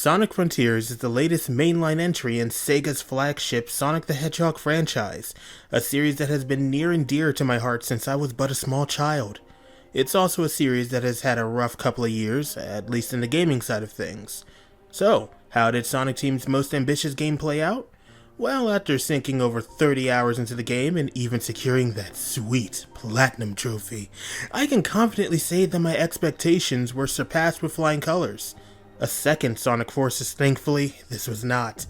Sonic Frontiers is the latest mainline entry in Sega's flagship Sonic the Hedgehog franchise, a series that has been near and dear to my heart since I was but a small child. It's also a series that has had a rough couple of years, at least in the gaming side of things. So, how did Sonic Team's most ambitious game play out? Well, after sinking over 30 hours into the game and even securing that sweet Platinum trophy, I can confidently say that my expectations were surpassed with flying colors. A second Sonic Forces, thankfully, this was not.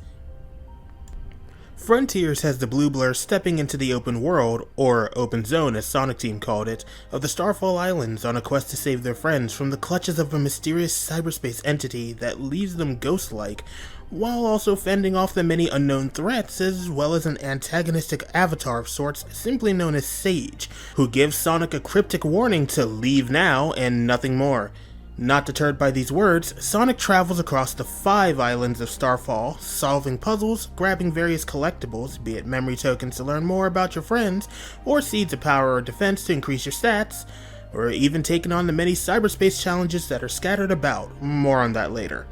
Frontiers has the blue blur stepping into the open world, or open zone as Sonic Team called it, of the Starfall Islands on a quest to save their friends from the clutches of a mysterious cyberspace entity that leaves them ghost-like, while also fending off the many unknown threats as well as an antagonistic avatar of sorts simply known as Sage, who gives Sonic a cryptic warning to leave now and nothing more. Not deterred by these words, Sonic travels across the 5 islands of Starfall, solving puzzles, grabbing various collectibles, be it memory tokens to learn more about your friends, or seeds of power or defense to increase your stats, or even taking on the many cyberspace challenges that are scattered about. More on that later.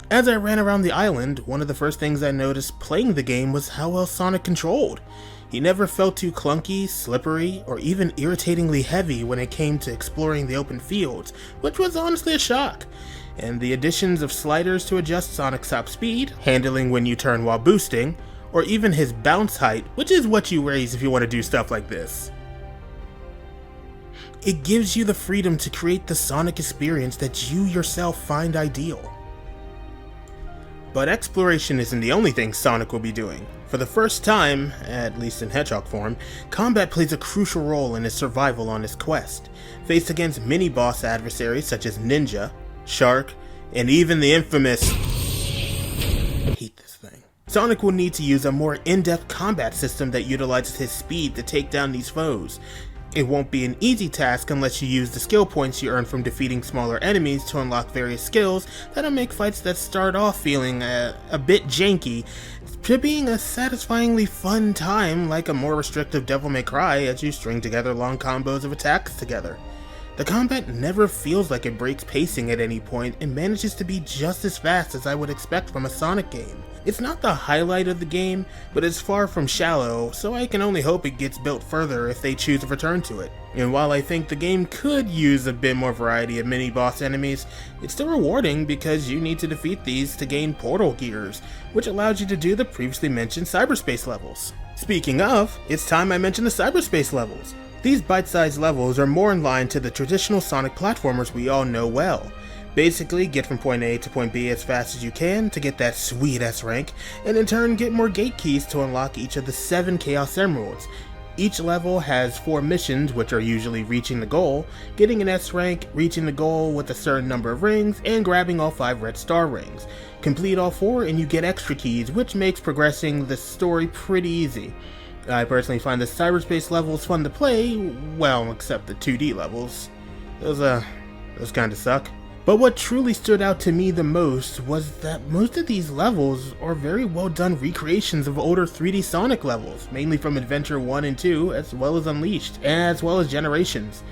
As I ran around the island, one of the first things I noticed playing the game was how well Sonic controlled. He never felt too clunky, slippery, or even irritatingly heavy when it came to exploring the open fields, which was honestly a shock. And the additions of sliders to adjust Sonic's top speed, handling when you turn while boosting, or even his bounce height, which is what you raise if you want to do stuff like this. It gives you the freedom to create the Sonic experience that you yourself find ideal. But exploration isn't the only thing Sonic will be doing. For the first time, at least in Hedgehog form, combat plays a crucial role in his survival on his quest. Faced against mini-boss adversaries such as Ninja, Shark, and even the infamous... I hate this thing. Sonic will need to use a more in-depth combat system that utilizes his speed to take down these foes. It won't be an easy task unless you use the skill points you earn from defeating smaller enemies to unlock various skills that'll make fights that start off feeling a bit janky to being a satisfyingly fun time like a more restrictive Devil May Cry as you string together long combos of attacks together. The combat never feels like it breaks pacing at any point and manages to be just as fast as I would expect from a Sonic game. It's not the highlight of the game, but it's far from shallow, so I can only hope it gets built further if they choose to return to it. And while I think the game could use a bit more variety of mini-boss enemies, it's still rewarding because you need to defeat these to gain portal gears, which allows you to do the previously mentioned cyberspace levels. Speaking of, it's time I mention the cyberspace levels. These bite-sized levels are more in line to the traditional Sonic platformers we all know well. Basically, get from point A to point B as fast as you can to get that sweet S rank, and in turn get more gate keys to unlock each of the 7 Chaos Emeralds. Each level has 4 missions, which are usually reaching the goal, getting an S rank, reaching the goal with a certain number of rings, and grabbing all 5 red star rings. Complete all 4 and you get extra keys, which makes progressing the story pretty easy. I personally find the cyberspace levels fun to play, well, except the 2D levels. Those kinda suck. But what truly stood out to me the most was that most of these levels are very well done recreations of older 3D Sonic levels, mainly from Adventure 1 and 2, as well as Unleashed, as well as Generations.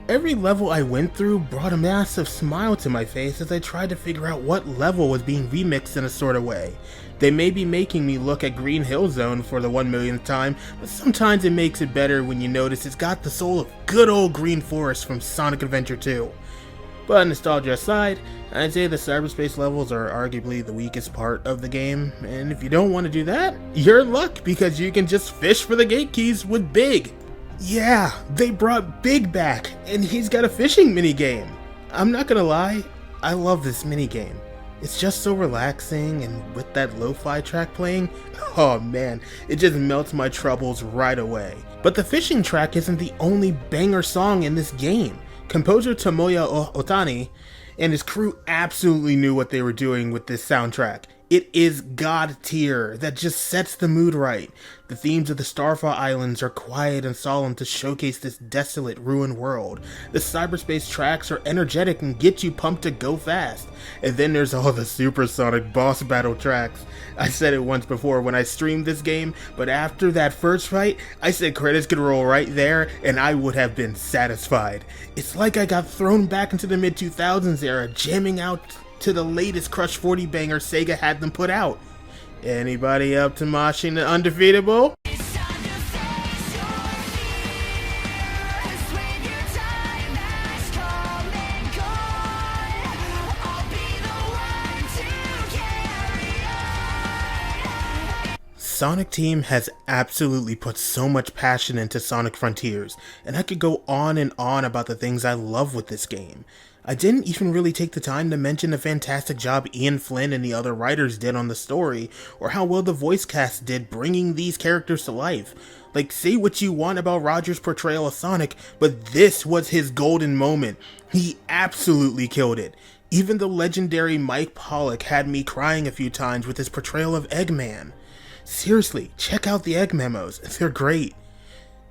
Every level I went through brought a massive smile to my face as I tried to figure out what level was being remixed in a sort of way. They may be making me look at Green Hill Zone for the 1,000,000th time, but sometimes it makes it better when you notice it's got the soul of good old Green Forest from Sonic Adventure 2. But nostalgia aside, I'd say the cyberspace levels are arguably the weakest part of the game, and if you don't want to do that, you're in luck because you can just fish for the gate keys with Big. Yeah, they brought Big back, and he's got a fishing minigame. I'm not gonna lie, I love this minigame. It's just so relaxing, and with that lo-fi track playing, oh man, it just melts my troubles right away. But the fishing track isn't the only banger song in this game. Composer Tomoya Otani and his crew absolutely knew what they were doing with this soundtrack. It is god tier that just sets the mood right. The themes of the Starfall Islands are quiet and solemn to showcase this desolate, ruined world. The cyberspace tracks are energetic and get you pumped to go fast. And then there's all the supersonic boss battle tracks. I said it once before when I streamed this game, but after that first fight, I said credits could roll right there and I would have been satisfied. It's like I got thrown back into the mid-2000s era, jamming out to the latest Crush 40 banger Sega had them put out. Anybody up to moshing the Undefeatable? Sonic Team has absolutely put so much passion into Sonic Frontiers, and I could go on and on about the things I love with this game. I didn't even really take the time to mention the fantastic job Ian Flynn and the other writers did on the story, or how well the voice cast did bringing these characters to life. Like, say what you want about Roger's portrayal of Sonic, but this was his golden moment. He absolutely killed it. Even the legendary Mike Pollock had me crying a few times with his portrayal of Eggman. Seriously, check out the Egg memos, they're great.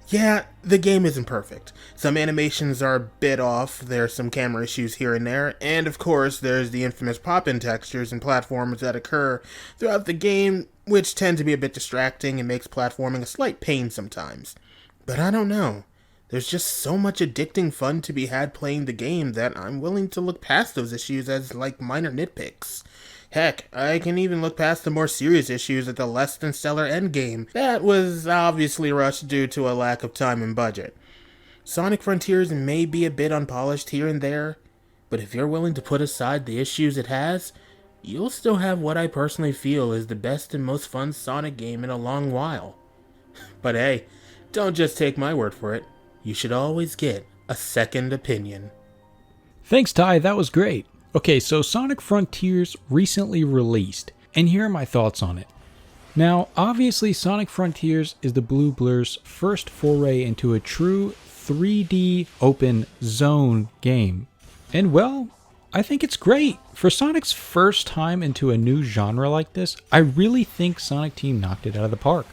Yeah, the game isn't perfect. Some animations are a bit off, there's some camera issues here and there, and of course there's the infamous pop-in textures and platforms that occur throughout the game, which tend to be a bit distracting and makes platforming a slight pain sometimes. But I don't know, there's just so much addicting fun to be had playing the game that I'm willing to look past those issues as like minor nitpicks. Heck, I can even look past the more serious issues at the less than stellar endgame that was obviously rushed due to a lack of time and budget. Sonic Frontiers may be a bit unpolished here and there, but if you're willing to put aside the issues it has, you'll still have what I personally feel is the best and most fun Sonic game in a long while. But hey, don't just take my word for it. You should always get a second opinion. Thanks, Ty, that was great. Okay, so Sonic Frontiers recently released, and here are my thoughts on it. Now, obviously Sonic Frontiers is the Blue Blur's first foray into a true 3D open zone game. And well, I think it's great. For Sonic's first time into a new genre like this, I really think Sonic Team knocked it out of the park.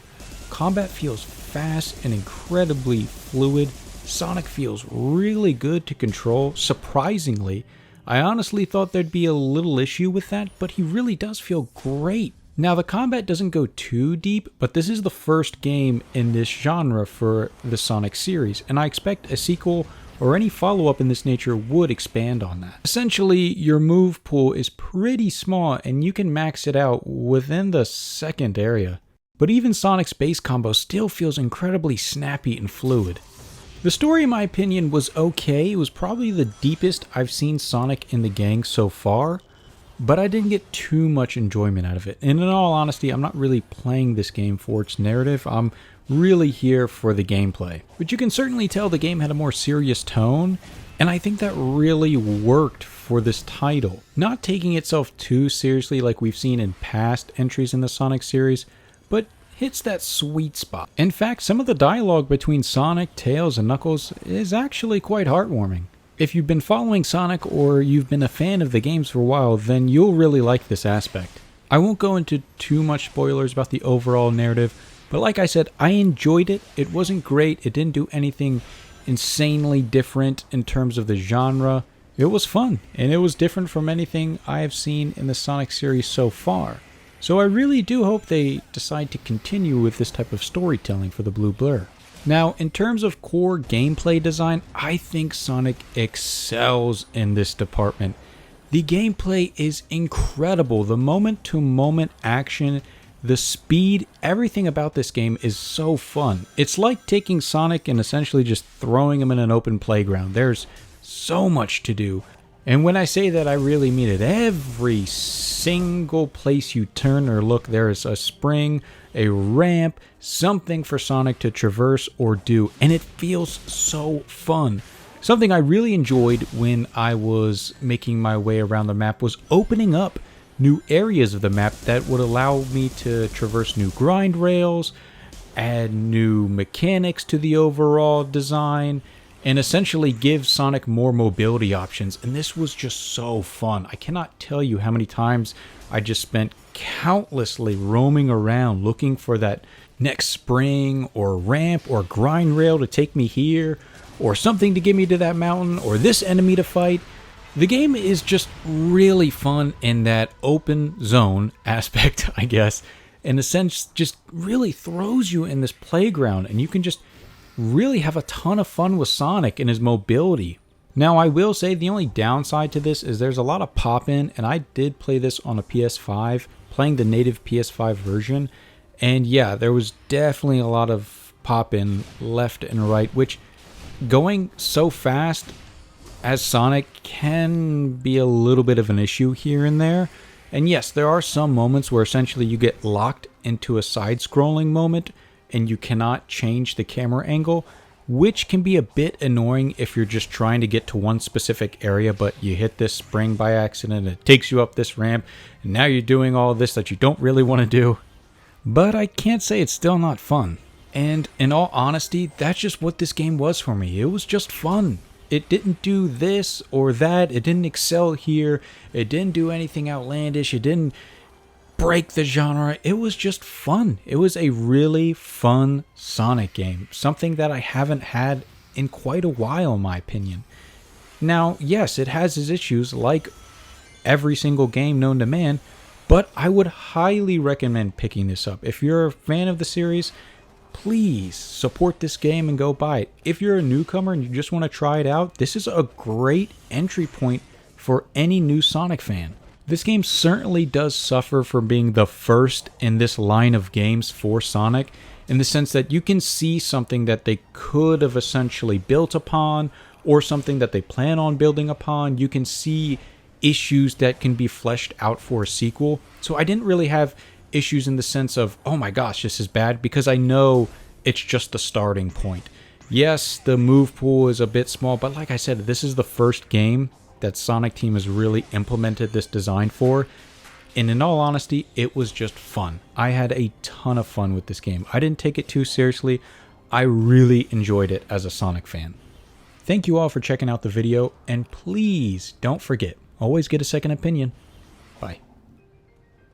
Combat feels fast and incredibly fluid. Sonic feels really good to control, surprisingly. I honestly thought there'd be a little issue with that, but he really does feel great. Now, the combat doesn't go too deep, but this is the first game in this genre for the Sonic series, and I expect a sequel or any follow-up in this nature would expand on that. Essentially, your move pool is pretty small, and you can max it out within the second area. But even Sonic's base combo still feels incredibly snappy and fluid. The story, in my opinion, was okay. It was probably the deepest I've seen Sonic in the gang so far, but I didn't get too much enjoyment out of it. And in all honesty, I'm not really playing this game for its narrative. I'm really here for the gameplay. But you can certainly tell the game had a more serious tone, and I think that really worked for this title. Not taking itself too seriously like we've seen in past entries in the Sonic series, but hits that sweet spot. In fact, some of the dialogue between Sonic, Tails, and Knuckles is actually quite heartwarming. If you've been following Sonic or you've been a fan of the games for a while, then you'll really like this aspect. I won't go into too much spoilers about the overall narrative, but like I said, I enjoyed it. It wasn't great. It didn't do anything insanely different in terms of the genre. It was fun, and it was different from anything I have seen in the Sonic series so far. So I really do hope they decide to continue with this type of storytelling for the Blue Blur. Now, in terms of core gameplay design, I think Sonic excels in this department. The gameplay is incredible. The moment-to-moment action, the speed, everything about this game is so fun. It's like taking Sonic and essentially just throwing him in an open playground. There's so much to do. And when I say that, I really mean it. Every single place you turn or look, there is a spring, a ramp, something for Sonic to traverse or do. And it feels so fun. Something I really enjoyed when I was making my way around the map was opening up new areas of the map that would allow me to traverse new grind rails, add new mechanics to the overall design, and essentially give Sonic more mobility options. And this was just so fun. I cannot tell you how many times I just spent countlessly roaming around looking for that next spring or ramp or grind rail to take me here, or something to get me to that mountain, or this enemy to fight. The game is just really fun in that open zone aspect, I guess. In a sense, just really throws you in this playground, and you can just really have a ton of fun with Sonic and his mobility. Now, I will say the only downside to this is there's a lot of pop-in, and I did play this on a PS5, playing the native PS5 version, and yeah, there was definitely a lot of pop-in left and right, which going so fast as Sonic can be a little bit of an issue here and there. And yes, there are some moments where essentially you get locked into a side-scrolling moment and you cannot change the camera angle, which can be a bit annoying if you're just trying to get to one specific area, but you hit this spring by accident, it takes you up this ramp, and now you're doing all this that you don't really want to do. But I can't say it's still not fun. And in all honesty, that's just what this game was for me. It was just fun. It didn't do this or that. It didn't excel here. It didn't do anything outlandish. It didn't break the genre. It was just fun. It was a really fun Sonic game. Something that I haven't had in quite a while, in my opinion. Now, yes, it has its issues like every single game known to man, but I would highly recommend picking this up. If you're a fan of the series, please support this game and go buy it. If you're a newcomer and you just want to try it out, this is a great entry point for any new Sonic fan. This game certainly does suffer from being the first in this line of games for Sonic, in the sense that you can see something that they could have essentially built upon, or something that they plan on building upon. You can see issues that can be fleshed out for a sequel. So I didn't really have issues in the sense of, oh my gosh, this is bad, because I know it's just the starting point. Yes, the move pool is a bit small, but like I said, this is the first game that Sonic Team has really implemented this design for, and in all honesty, it was just fun. I had a ton of fun with this game. I didn't take it too seriously. I really enjoyed it as a Sonic fan. Thank you all for checking out the video, and please don't forget, always get a second opinion. Bye.